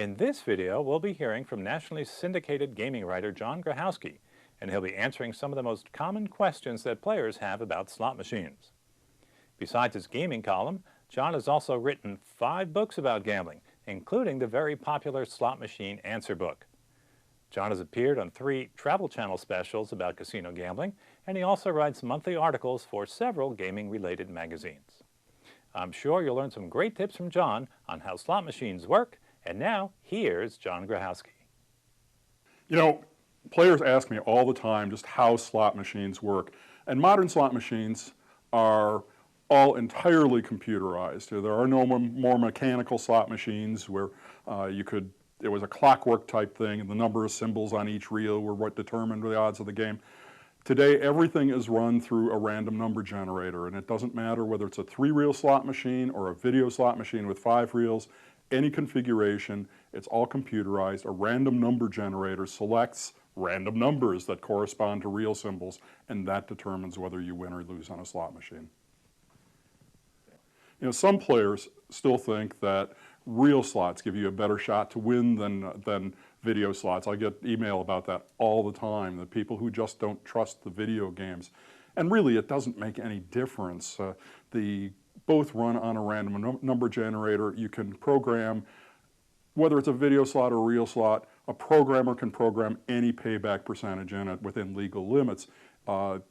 In this video, we'll be hearing from nationally syndicated gaming writer John Grochowski, and he'll be answering some of the most common questions that players have about slot machines. Besides his gaming column, John has also written 5 books about gambling, including the very popular Slot Machine Answer Book. John has appeared on 3 Travel Channel specials about casino gambling, and he also writes monthly articles for several gaming-related magazines. I'm sure you'll learn some great tips from John on how slot machines work, and now here's John Grochowski. You know, players ask me all the time just how slot machines work, and modern slot machines are all entirely computerized. There are no more mechanical slot machines where it was a clockwork type thing and the number of symbols on each reel were what determined the odds of the game. Today, everything is run through a random number generator, and it doesn't matter whether it's a 3-reel slot machine or a video slot machine with 5 reels, any configuration, it's all computerized. A random number generator selects random numbers that correspond to real symbols, and that determines whether you win or lose on a slot machine. You know, some players still think that real slots give you a better shot to win than video slots. I get email about that all the time, the people who just don't trust the video games. And really, it doesn't make any difference. Both run on a random number generator. You can program, whether it's a video slot or a real slot, a programmer can program any payback percentage in it within legal limits. One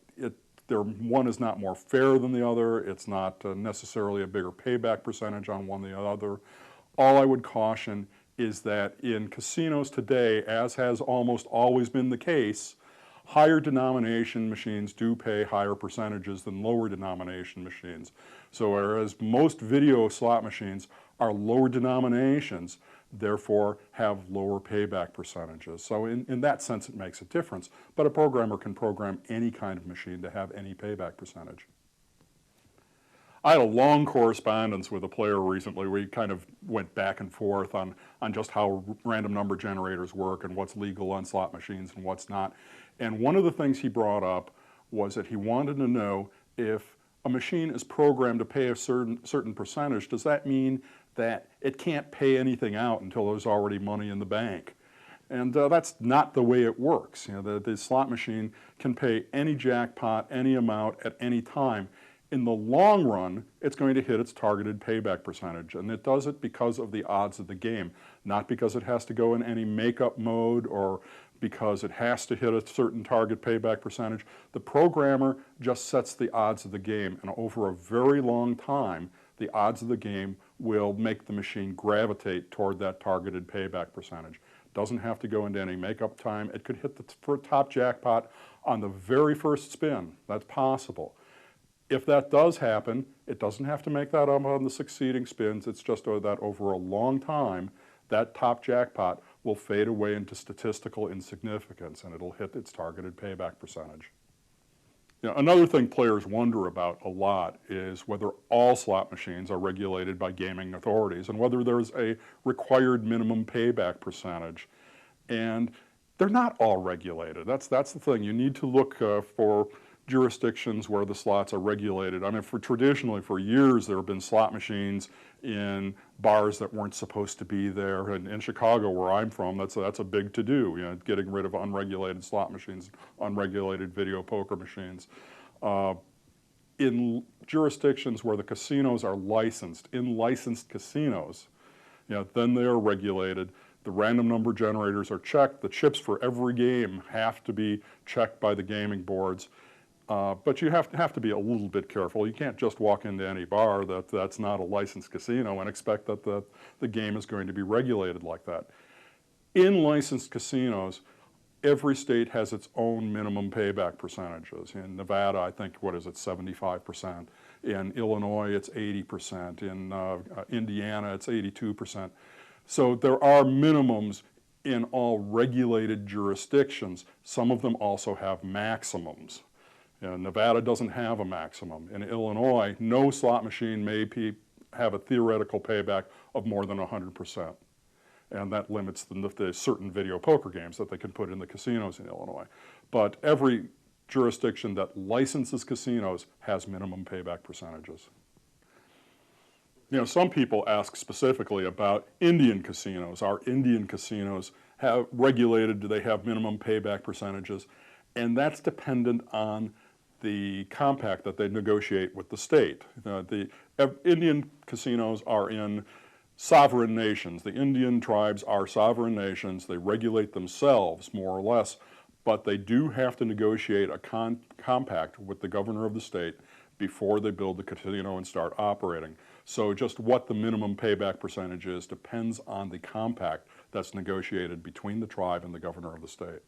is not more fair than the other. It's not necessarily a bigger payback percentage on one than the other. All I would caution is that in casinos today, as has almost always been the case, higher denomination machines do pay higher percentages than lower denomination machines. So whereas most video slot machines are lower denominations, therefore have lower payback percentages. So in that sense, it makes a difference. But a programmer can program any kind of machine to have any payback percentage. I had a long correspondence with a player recently. We kind of went back and forth on just how random number generators work and what's legal on slot machines and what's not. And one of the things he brought up was that he wanted to know if a machine is programmed to pay a certain percentage, does that mean that it can't pay anything out until there's already money in the bank? And that's not the way it works. You know, the slot machine can pay any jackpot, any amount, at any time. In the long run, it's going to hit its targeted payback percentage, and it does it because of the odds of the game, not because it has to go in any makeup mode or because it has to hit a certain target payback percentage. The programmer just sets the odds of the game, and over a very long time, the odds of the game will make the machine gravitate toward that targeted payback percentage. Doesn't have to go into any makeup time. It could hit the top jackpot on the very first spin. That's possible. If that does happen, it doesn't have to make that up on the succeeding spins. It's just that over a long time, that top jackpot will fade away into statistical insignificance, and it'll hit its targeted payback percentage. You know, another thing players wonder about a lot is whether all slot machines are regulated by gaming authorities and whether there's a required minimum payback percentage. And they're not all regulated. That's the thing. You need to look for jurisdictions where the slots are regulated. I mean, traditionally for years there have been slot machines in bars that weren't supposed to be there. And in Chicago, where I'm from, that's a big to-do, you know, getting rid of unregulated slot machines, unregulated video poker machines. In jurisdictions where the casinos are licensed, in licensed casinos, you know, then they are regulated. The random number generators are checked. The chips for every game have to be checked by the gaming boards. But you have to be a little bit careful. You can't just walk into any bar that's not a licensed casino and expect that the game is going to be regulated like that. In licensed casinos, every state has its own minimum payback percentages. In Nevada, I think, 75%. In Illinois, it's 80%. In Indiana, it's 82%. So there are minimums in all regulated jurisdictions. Some of them also have maximums. You know, Nevada doesn't have a maximum. In Illinois, no slot machine may have a theoretical payback of more than 100%. And that limits the certain video poker games that they can put in the casinos in Illinois. But every jurisdiction that licenses casinos has minimum payback percentages. You know, some people ask specifically about Indian casinos. Are Indian casinos have regulated? Do they have minimum payback percentages? And that's dependent on the compact that they negotiate with the state. Indian casinos are in sovereign nations. The Indian tribes are sovereign nations. They regulate themselves, more or less, but they do have to negotiate a compact with the governor of the state before they build the casino and start operating. So just what the minimum payback percentage is depends on the compact that's negotiated between the tribe and the governor of the state.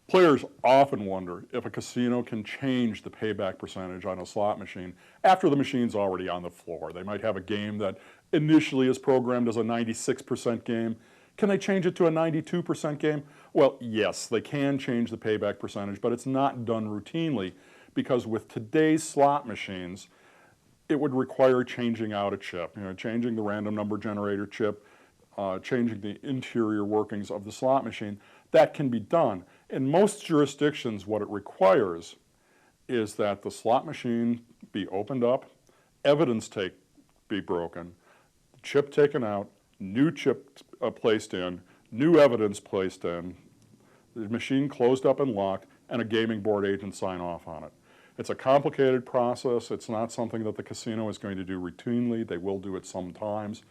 Players often wonder if a casino can change the payback percentage on a slot machine after the machine's already on the floor. They might have a game that initially is programmed as a 96% game. Can they change it to a 92% game? Well, yes, they can change the payback percentage, but it's not done routinely because with today's slot machines, it would require changing out a chip, changing the random number generator chip, changing the interior workings of the slot machine. That can be done. In most jurisdictions, what it requires is that the slot machine be opened up, evidence be broken, chip taken out, new chip placed in, new evidence placed in, the machine closed up and locked, and a gaming board agent sign off on it. It's a complicated process. It's not something that the casino is going to do routinely. They will do it sometimes,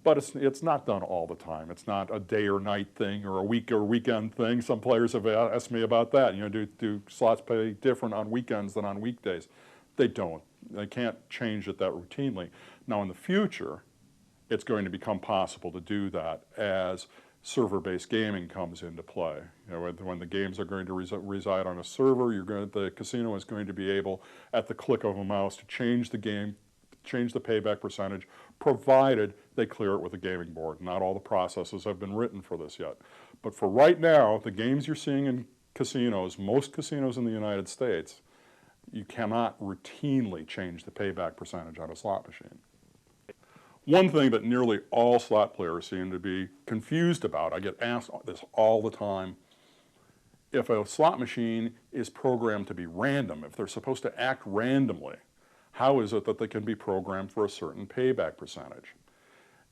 but it's not done all the time. It's not a day or night thing or a week or weekend thing. Some players have asked me about that. Do slots play different on weekends than on weekdays? They don't. They can't change it that routinely. Now in the future, it's going to become possible to do that as server-based gaming comes into play. When the games are going to reside on a server, the casino is going to be able, at the click of a mouse, to change the game, change the payback percentage, provided they clear it with a gaming board. Not all the processes have been written for this yet. But for right now, the games you're seeing in casinos, most casinos in the United States, you cannot routinely change the payback percentage on a slot machine. One thing that nearly all slot players seem to be confused about, I get asked this all the time, if a slot machine is programmed to be random, if they're supposed to act randomly, how is it that they can be programmed for a certain payback percentage?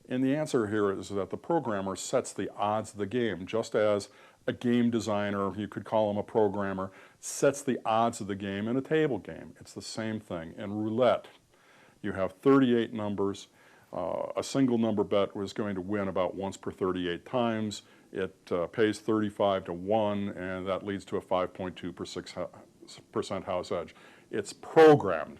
And the answer here is that the programmer sets the odds of the game, just as a game designer, you could call him a programmer, sets the odds of the game in a table game. It's the same thing. In roulette, you have 38 numbers. A single number bet was going to win about once per 38 times. It pays 35 to 1, and that leads to a 5.2% house edge. It's programmed,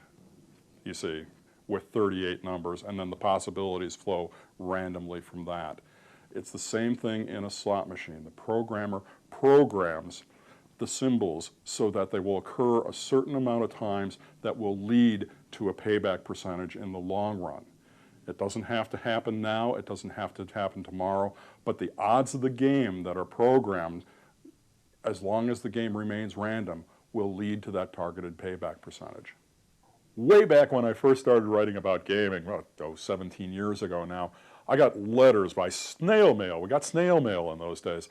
you see, with 38 numbers, and then the possibilities flow randomly from that. It's the same thing in a slot machine. The programmer programs the symbols so that they will occur a certain amount of times that will lead to a payback percentage in the long run. It doesn't have to happen now, it doesn't have to happen tomorrow, but the odds of the game that are programmed, as long as the game remains random, will lead to that targeted payback percentage. Way back when I first started writing about gaming, 17 years ago now, I got letters by snail mail. We got snail mail in those days,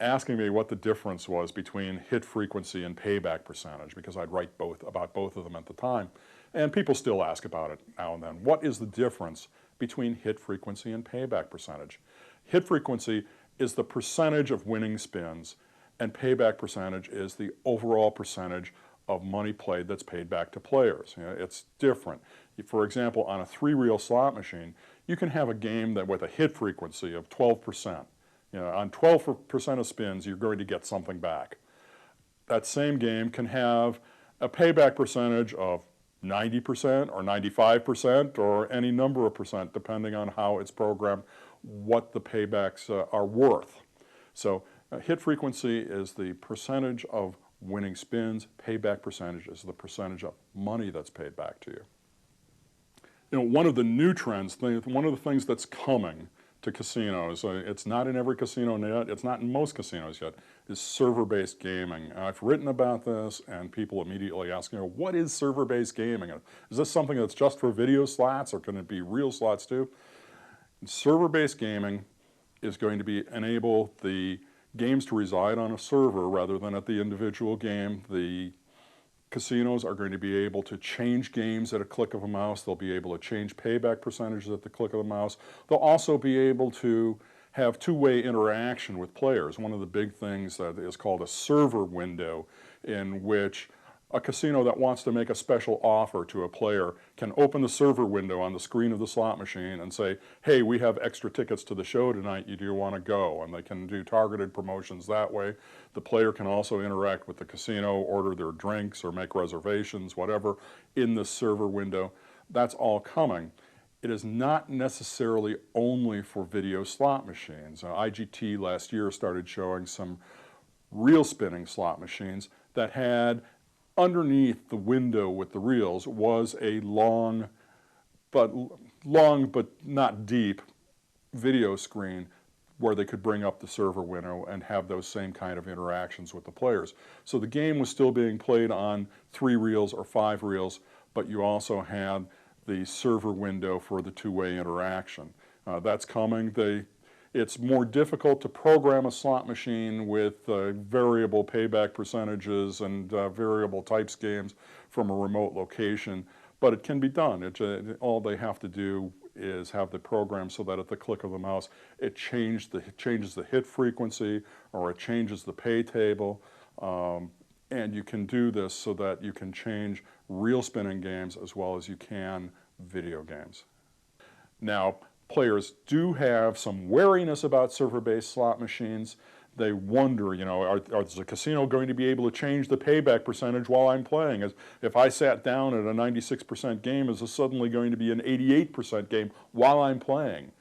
asking me what the difference was between hit frequency and payback percentage, because I'd write about both of them at the time. And people still ask about it now and then. What is the difference between hit frequency and payback percentage? Hit frequency is the percentage of winning spins, and payback percentage is the overall percentage of money played that's paid back to players. It's different. For example, on a three-reel slot machine, you can have a game that with a hit frequency of 12%. On 12% of spins, you're going to get something back. That same game can have a payback percentage of 90% or 95% or any number of percent, depending on how it's programmed, what the paybacks are worth. So hit frequency is the percentage of winning spins. Payback percentage is the percentage of money that's paid back to you. One of the new trends, one of the things that's coming to casinos, it's not in every casino yet, it's not in most casinos yet, is server-based gaming. I've written about this, and people immediately ask, what is server-based gaming? Is this something that's just for video slots, or can it be real slots too? Server-based gaming is going to enable the games to reside on a server rather than at the individual game. The casinos are going to be able to change games at a click of a mouse. They'll be able to change payback percentages at the click of the mouse. They'll also be able to have two-way interaction with players. One of the big things that is called a server window, in which a casino that wants to make a special offer to a player can open the server window on the screen of the slot machine and say, hey, we have extra tickets to the show tonight, do you want to go? And they can do targeted promotions that way. The player can also interact with the casino, order their drinks or make reservations, whatever, in the server window. That's all coming. It is not necessarily only for video slot machines. IGT last year started showing some reel spinning slot machines that had underneath the window with the reels was a long but not deep video screen where they could bring up the server window and have those same kind of interactions with the players. So the game was still being played on 3 reels or 5 reels, but you also had the server window for the two-way interaction. That's coming. It's more difficult to program a slot machine with variable payback percentages and variable types games from a remote location, but it can be done. All they have to do is have the program so that at the click of the mouse it changes the hit frequency or it changes the pay table, and you can do this so that you can change reel spinning games as well as you can video games. Now, players do have some wariness about server-based slot machines. They wonder, is the casino going to be able to change the payback percentage while I'm playing? If I sat down at a 96% game, is this suddenly going to be an 88% game while I'm playing?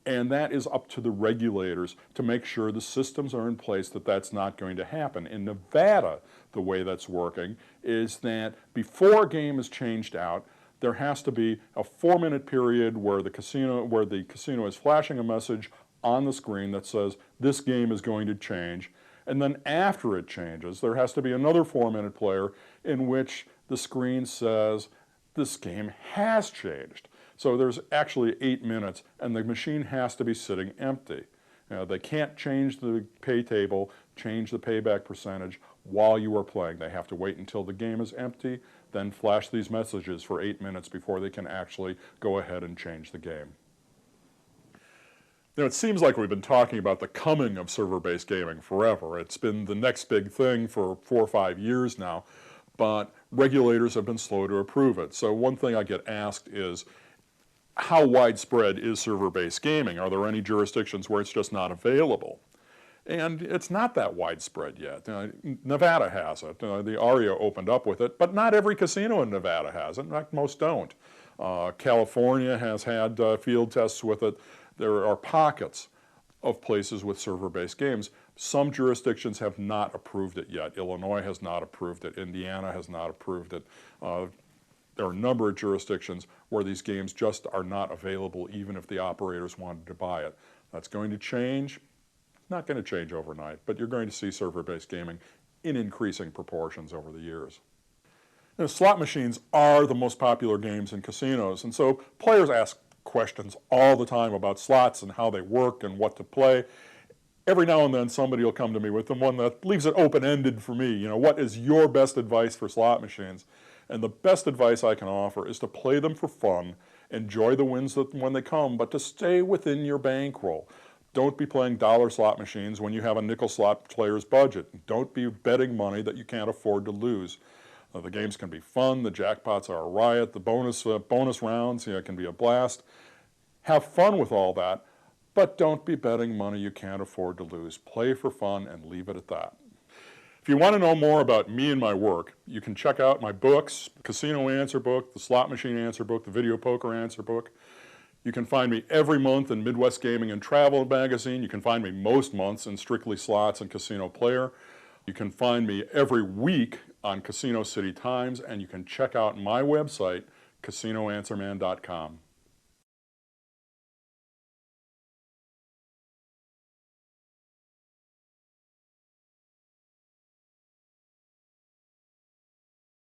And that is up to the regulators to make sure the systems are in place that that's not going to happen. In Nevada, the way that's working is that before a game is changed out, there has to be a 4-minute period where the casino is flashing a message on the screen that says this game is going to change, and then after it changes there has to be another 4-minute player in which the screen says this game has changed. So there's actually 8 minutes and the machine has to be sitting empty. They can't change the pay table, change the payback percentage while you are playing. They have to wait until the game is empty, then flash these messages for 8 minutes before they can actually go ahead and change the game. Now, it seems like we've been talking about the coming of server-based gaming forever. It's been the next big thing for 4 or 5 years now, but regulators have been slow to approve it. So one thing I get asked is, how widespread is server-based gaming? Are there any jurisdictions where it's just not available? And it's not that widespread yet. Nevada has it. The ARIA opened up with it, but not every casino in Nevada has it. In fact, most don't. California has had field tests with it. There are pockets of places with server-based games. Some jurisdictions have not approved it yet. Illinois has not approved it. Indiana has not approved it. There are a number of jurisdictions where these games just are not available even if the operators wanted to buy it. That's going to change. Not going to change overnight, but you're going to see server-based gaming in increasing proportions over the years. Now, slot machines are the most popular games in casinos, and so players ask questions all the time about slots and how they work and what to play. Every now and then somebody will come to me with one that leaves it open-ended for me. What is your best advice for slot machines? And the best advice I can offer is to play them for fun, enjoy the wins when they come, but to stay within your bankroll. Don't be playing dollar slot machines when you have a nickel slot player's budget. Don't be betting money that you can't afford to lose. The games can be fun, the jackpots are a riot, the bonus rounds can be a blast. Have fun with all that, but don't be betting money you can't afford to lose. Play for fun and leave it at that. If you want to know more about me and my work, you can check out my books, Casino Answer Book, the Slot Machine Answer Book, the Video Poker Answer Book. You can find me every month in Midwest Gaming and Travel magazine. You can find me most months in Strictly Slots and Casino Player. You can find me every week on Casino City Times, and you can check out my website, CasinoAnswerman.com.